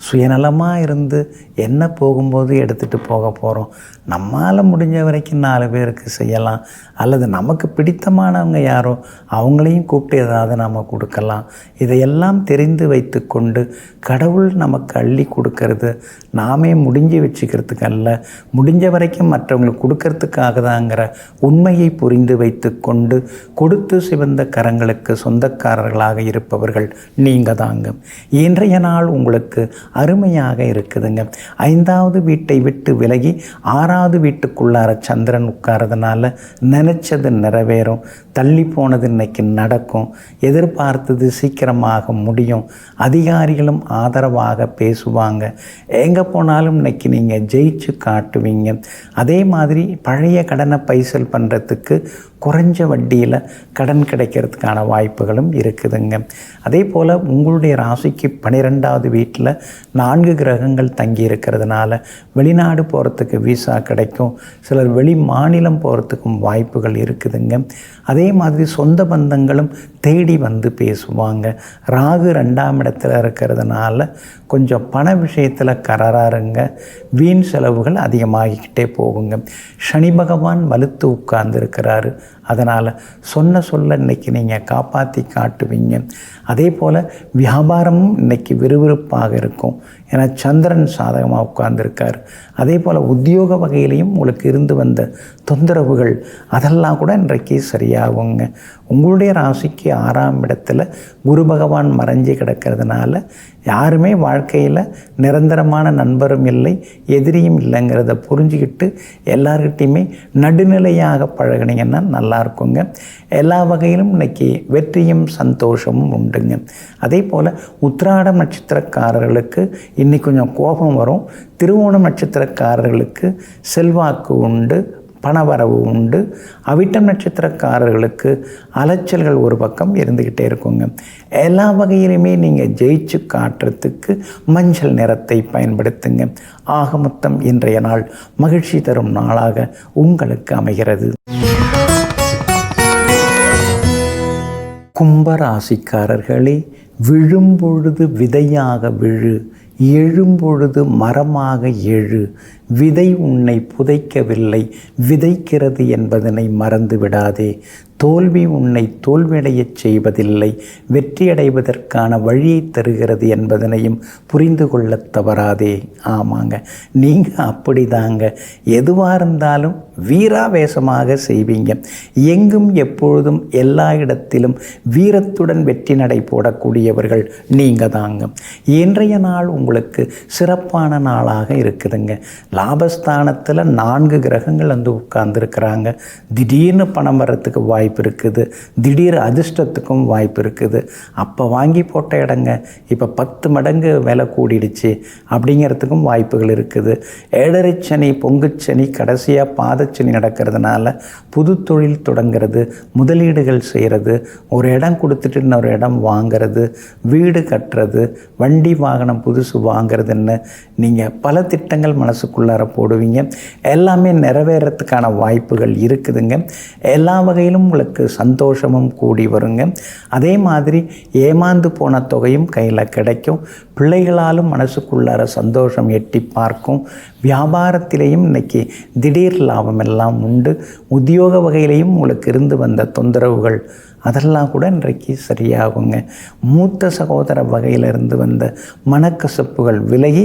சுயநலமாக இருந்து என்ன போகும்போது எடுத்துகிட்டு போக போகிறோம். நம்மால் முடிஞ்ச வரைக்கும் 4 பேருக்கு செய்யலாம், அல்லது நமக்கு பிடித்தமானவங்க யாரோ அவங்களையும் கூப்பிட்டு ஏதாவது நாம் கொடுக்கலாம். இதையெல்லாம் தெரிந்து வைத்து கொண்டு கடவுள் நமக்கு அள்ளி கொடுக்கறது நாமே முடிஞ்சு வச்சுக்கிறதுக்கு அல்ல, முடிஞ்ச வரைக்கும் மற்றவங்களுக்கு கொடுக்கறதுக்காக தாங்கிற உண்மையை புரிந்து வைத்து கொண்டு கொடுத்து சிவந்த கரங்களுக்கு சொந்தக்காரர்களாக இருப்பவர்கள் நீங்கள் தாங்க. இன்றைய நாள் உங்களுக்கு அருமையாக இருக்குதுங்க. 5வது வீட்டை விட்டு விலகி 6வது வீட்டுக்குள்ளார சந்திரன் உட்காரதுனால நினைச்சது நிறைவேறும். தள்ளி போனது இன்னைக்கு நடக்கும். எதிர்பார்த்தது சீக்கிரமாக முடியும். அதிகாரிகளும் ஆதரவாக பேசுவாங்க. எங்கே போனாலும் இன்னைக்கு நீங்கள் ஜெயிச்சு காட்டுவீங்க. அதே மாதிரி பழைய கடனை பைசல் பண்ணுறதுக்கு குறைஞ்ச வட்டியில் கடன் கிடைக்கிறதுக்கான வாய்ப்புகளும் இருக்குதுங்க. அதே போல் உங்களுடைய ராசிக்கு 12வது வீட்டில் 4 கிரகங்கள் தங்கி இருக்கிறதுனால வெளிநாடு போகிறதுக்கு விசா கிடைக்கும். சிலர் வெளி மாநிலம் போகிறதுக்கும் வாய்ப்புகள் இருக்குதுங்க. அதே மாதிரி சொந்த பந்தங்களும் தேடி வந்து பேசுவாங்க. ராகு 2ஆம் இடத்துல இருக்கிறதுனால கொஞ்சம் பண விஷயத்தில் கராருங்க. வீண் செலவுகள் அதிகமாகிக்கிட்டே போகுங்க. சனி பகவான் வலுத்து உட்கார்ந்துருக்கிறாரு. அதனால் சொன்ன சொல்ல இன்றைக்கி நீங்கள் காப்பாற்றி காட்டுவீங்க. அதே போல் வியாபாரமும் இன்றைக்கி விறுவிறுப்பாக இருக்கும். ஏன்னா சந்திரன் சாதகமாக உட்கார்ந்துருக்கார். அதே போல் உத்தியோக வகையிலையும் உங்களுக்கு இருந்து வந்த தொந்தரவுகள் அதெல்லாம் கூட இன்றைக்கு சரியாகுங்க. உங்களுடைய ராசிக்கு 6ஆம் இடத்துல குரு பகவான் மறைஞ்சு கிடக்கிறதுனால யாருமே வாழ்க்கையில் நிரந்தரமான நண்பரும் இல்லை, எதிரியும் இல்லைங்கிறத புரிஞ்சுக்கிட்டு எல்லார்கிட்டையுமே நடுநிலையாக பழகினீங்கன்னா நல்லா இருக்குங்க. எல்லா வகையிலும் இன்றைக்கி வெற்றியும் சந்தோஷமும் உண்டுங்க. அதே போல் உத்திராடம் நட்சத்திரக்காரர்களுக்கு இன்றைக்கி கொஞ்சம் கோபம் வரும். திருவோணம் நட்சத்திரக்காரர்களுக்கு செல்வாக்கு உண்டு, பணவரவு உண்டு. அவிட்டம் நட்சத்திரக்காரர்களுக்கு அலைச்சல்கள் ஒரு பக்கம் இருந்துக்கிட்டே இருக்குங்க. எல்லா வகையிலுமே நீங்கள் ஜெயிச்சு காட்டுறதுக்கு மஞ்சள் நிறத்தை பயன்படுத்துங்க. ஆக மொத்தம் இன்றைய நாள் மகிழ்ச்சி தரும் நாளாக உங்களுக்கு அமைகிறது. கும்பராசிக்காரர்களே, விழும்பொழுது விதையாக விழு, எழும்பொழுது மரமாக எழு. விதை உன்னை புதைக்கவில்லை, விதைக்கிறது என்பதனை மறந்து விடாதே. தோல்வி உன்னை தோல்வியடையச் செய்வதில்லை, வெற்றியடைவதற்கான வழியை தருகிறது என்பதனையும் புரிந்து கொள்ள தவறாதே. ஆமாங்க, நீங்கள் அப்படி தாங்க. எதுவாக இருந்தாலும் வீராவேசமாக செய்வீங்க. எங்கும் எப்பொழுதும் எல்லா இடத்திலும் வீரத்துடன் வெற்றி நடை போடக்கூடியவர்கள் நீங்கள் தாங்க. இன்றைய நாள் உங்களுக்கு சிறப்பான நாளாக இருக்குதுங்க. லாபஸ்தானத்தில் 4 கிரகங்கள் வந்து உட்கார்ந்துருக்கிறாங்க. திடீர்னு பணம் வர்றதுக்கு வாய்ப்பு இருக்குது. திடீர் அதிர்ஷ்டத்துக்கும் வாய்ப்பு இருக்குது. அப்போ வாங்கி போட்ட இடங்க இப்போ 10 மடங்கு விலை கூடிடுச்சு அப்படிங்கிறதுக்கும் வாய்ப்புகள் இருக்குது. ஏழரைச்சனி, பொங்குச்சனி, கடைசியாக பாதச்சனி நடக்கிறதுனால புது தொழில் தொடங்கிறது, முதலீடுகள் செய்கிறது, ஒரு இடம் கொடுத்துட்டு இன்னொரு இடம் வாங்கிறது, வீடு கட்டுறது, வண்டி வாகனம் புதுசு வாங்கிறதுன்னு நீங்கள் பல திட்டங்கள் மனசுக்குள்ளார போடுவீங்க. எல்லாமே நிறைவேறத்துக்கான வாய்ப்புகள் இருக்குதுங்க. எல்லா வகையிலும் உங்களுக்கு சந்தோஷமும் கூடி வருங்க. அதே மாதிரி ஏமாந்து போன தொகையும் கையில் கிடைக்கும். பிள்ளைகளாலும் மனசுக்குள்ளார சந்தோஷம் எட்டி பார்க்கும். வியாபாரத்திலேயும் இன்னைக்கு திடீர் லாபம் எல்லாம் உண்டு. உத்தியோக வகையிலையும் உங்களுக்கு இருந்து வந்த தொந்தரவுகள் அதெல்லாம் கூட இன்றைக்கு சரியாகுங்க. மூத்த சகோதர வகையிலிருந்து வந்த மனக்கசப்புகள் விலகி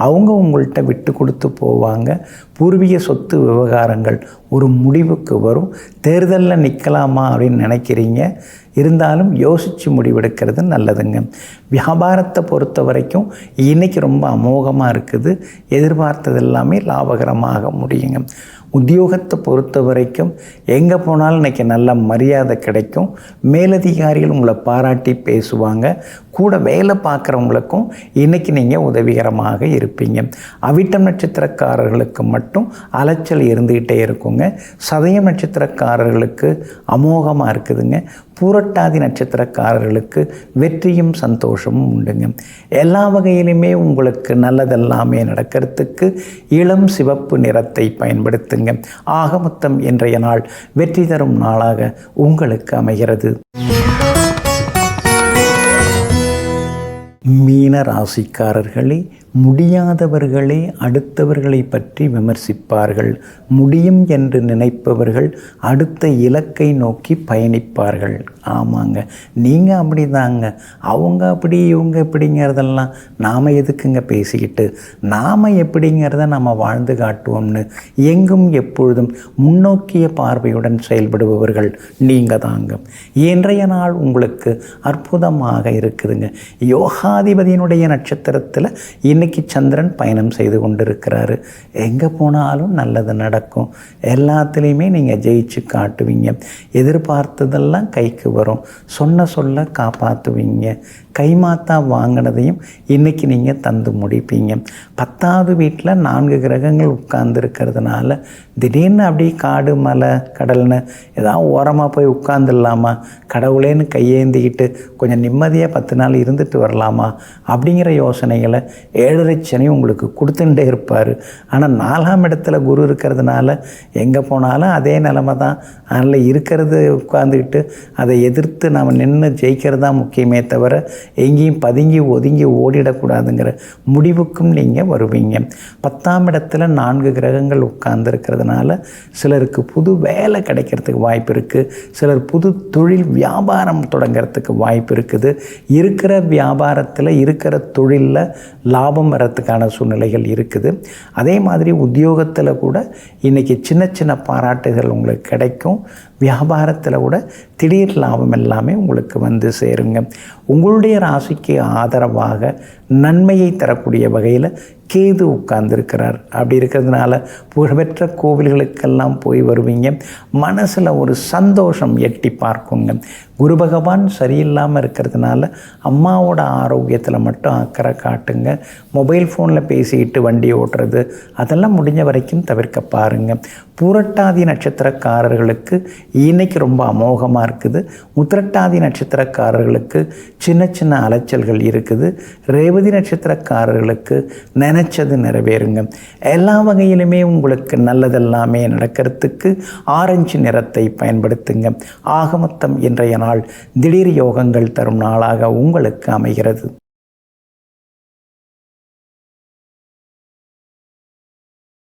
அவங்க உங்கள்கிட்ட விட்டு கொடுத்து போவாங்க. பூர்வீக சொத்து விவகாரங்கள் ஒரு முடிவுக்கு வரும். தேர்தலில் நிற்கலாமா அப்படின்னு நினைக்கிறீங்க, இருந்தாலும் யோசித்து முடிவெடுக்கிறது நல்லதுங்க. வியாபாரத்தை பொறுத்த வரைக்கும் இன்றைக்கி ரொம்ப அமோகமாக இருக்குது. எதிர்பார்த்தது எல்லாமே லாபகரமாக முடியுங்க. உத்தியோகத்தை பொறுத்த வரைக்கும் எங்கே போனாலும் இன்றைக்கி நல்ல மரியாதை கிடைக்கும். மேலதிகாரிகள் உங்களை பாராட்டி பேசுவாங்க. கூட வேலை பார்க்குறவங்களுக்கும் இன்றைக்கி நீங்கள் உதவிகரமாக இருப்பீங்க. அவிட்டம் நட்சத்திரக்காரர்களுக்கு மட்டும் அலைச்சல் இருந்துக்கிட்டே இருக்குங்க. சதயம் நட்சத்திரக்காரர்களுக்கு அமோகமாக இருக்குதுங்க. பூரட்டாதி நட்சத்திரக்காரர்களுக்கு வெற்றியும் சந்தோஷமும் உண்டுங்க. எல்லா வகையிலுமே உங்களுக்கு நல்லதெல்லாமே நடக்கிறதுக்கு இளம் சிவப்பு நிறத்தை பயன்படுத்துங்க. ஆக மொத்தம் இன்றைய நாள் வெற்றி தரும் நாளாக உங்களுக்கு அமைகிறது. மீன ராசிக்காரர்களே, முடியாதவர்களே அடுத்தவர்களை பற்றி விமர்சிப்பார்கள். முடியும் என்று நினைப்பவர்கள் அடுத்த இலக்கை நோக்கி பயணிப்பார்கள். ஆமாங்க, நீங்கள் அப்படி தாங்க. அவங்க அப்படி இவங்க எப்படிங்கிறதெல்லாம் நாம் எதுக்குங்க பேசிக்கிட்டு, நாம் எப்படிங்கிறத நம்ம வாழ்ந்து காட்டுவோம்னு எங்கும் எப்பொழுதும் முன்னோக்கிய பார்வையுடன் செயல்படுபவர்கள் நீங்கள் தாங்க. இன்றைய நாள் உங்களுக்கு அற்புதமாக இருக்குதுங்க. யோகாதிபதியினுடைய நட்சத்திரத்தில் இன்னைக்கு சந்திரன் பயணம் செய்து கொண்டிருக்கிறாரு. எங்கே போனாலும் நல்லது நடக்கும். எல்லாத்துலேயுமே நீங்கள் ஜெயிச்சு காட்டுவீங்க. எதிர்பார்த்ததெல்லாம் கைக்கு வரும். சொன்ன சொல்ல காப்பாற்றுவீங்க. கைமாத்தா வாங்கினதையும் இன்றைக்கி நீங்கள் தந்து முடிப்பீங்க. 10வது வீட்டில் 4 கிரகங்கள் உட்கார்ந்து இருக்கிறதுனால திடீர்னு அப்படியே காடு மலை கடல்னு ஏதாவது ஓரமாக போய் உட்காந்துடலாமா, கடவுளேன்னு கையேந்திக்கிட்டு கொஞ்சம் நிம்மதியாக 10 நாள் இருந்துட்டு வரலாமா அப்படிங்கிற யோசனைகளை 7.5 சனி உங்களுக்கு கொடுத்துட்டே இருப்பார். ஆனால் 4ஆம் இடத்துல குரு இருக்கிறதுனால எங்கே போனாலும் அதே நிலமை தான். அதில் இருக்கிறது உட்காந்துக்கிட்டு அதை எதிர்த்து நாம் நின்று ஜெயிக்கிறது தான் முக்கியமே தவிர எங்கேயும் பதுங்கி ஒதுங்கி ஓடிடக்கூடாதுங்கிற முடிவுக்கும் நீங்கள் வருவீங்க. 10ஆம் இடத்துல 4 கிரகங்கள் உட்கார்ந்து இருக்கிறதுனால சிலருக்கு புது வேலை கிடைக்கிறதுக்கு வாய்ப்பு இருக்குது. சிலர் புது தொழில் வியாபாரம் தொடங்கிறதுக்கு வாய்ப்பு இருக்குது. இருக்கிற வியாபாரத்தில் இருக்கிற தொழிலில் லாபம் வரத்துக்கான சூழ்நிலைகள் இருக்குது. அதே மாதிரி உத்தியோகத்தில் கூட இன்றைக்கி சின்ன சின்ன பாராட்டுகள் உங்களுக்கு கிடைக்கும். வியாபாரத்தில் கூட திடீர் லாபம் எல்லாமே உங்களுக்கு வந்து சேருங்க. உங்களுடைய ராசிக்கு ஆதரவாக நன்மையை தரக்கூடிய வகையில் கேது உட்கார்ந்துருக்கிறார். அப்படி இருக்கிறதுனால புகழ்பெற்ற கோவில்களுக்கெல்லாம் போய் வருவீங்க. மனசில் ஒரு சந்தோஷம் எட்டி பார்க்குங்க. குரு பகவான் சரியில்லாமல் இருக்கிறதுனால அம்மாவோட ஆரோக்கியத்தில் மட்டும் அக்கறை காட்டுங்க. மொபைல் ஃபோனில் பேசிக்கிட்டு வண்டி ஓட்டுறது அதெல்லாம் முடிஞ்ச வரைக்கும் தவிர்க்க பாருங்கள். பூரட்டாதி நட்சத்திரக்காரர்களுக்கு இன்றைக்கி ரொம்ப அமோகமாக இருக்குது. உத்திரட்டாதி நட்சத்திரக்காரர்களுக்கு சின்ன சின்ன அலைச்சல்கள் இருக்குது. ரேவதி நட்சத்திரக்காரர்களுக்கு நினைச்சது நிறைவேறுங்க. எல்லா வகையிலுமே உங்களுக்கு நல்லதெல்லாமே நடக்கிறதுக்கு ஆரஞ்சு நிறத்தை பயன்படுத்துங்க. ஆகமொத்தம் இன்றைய நாள் திடீர் யோகங்கள் தரும் நாளாக உங்களுக்கு அமைகிறது.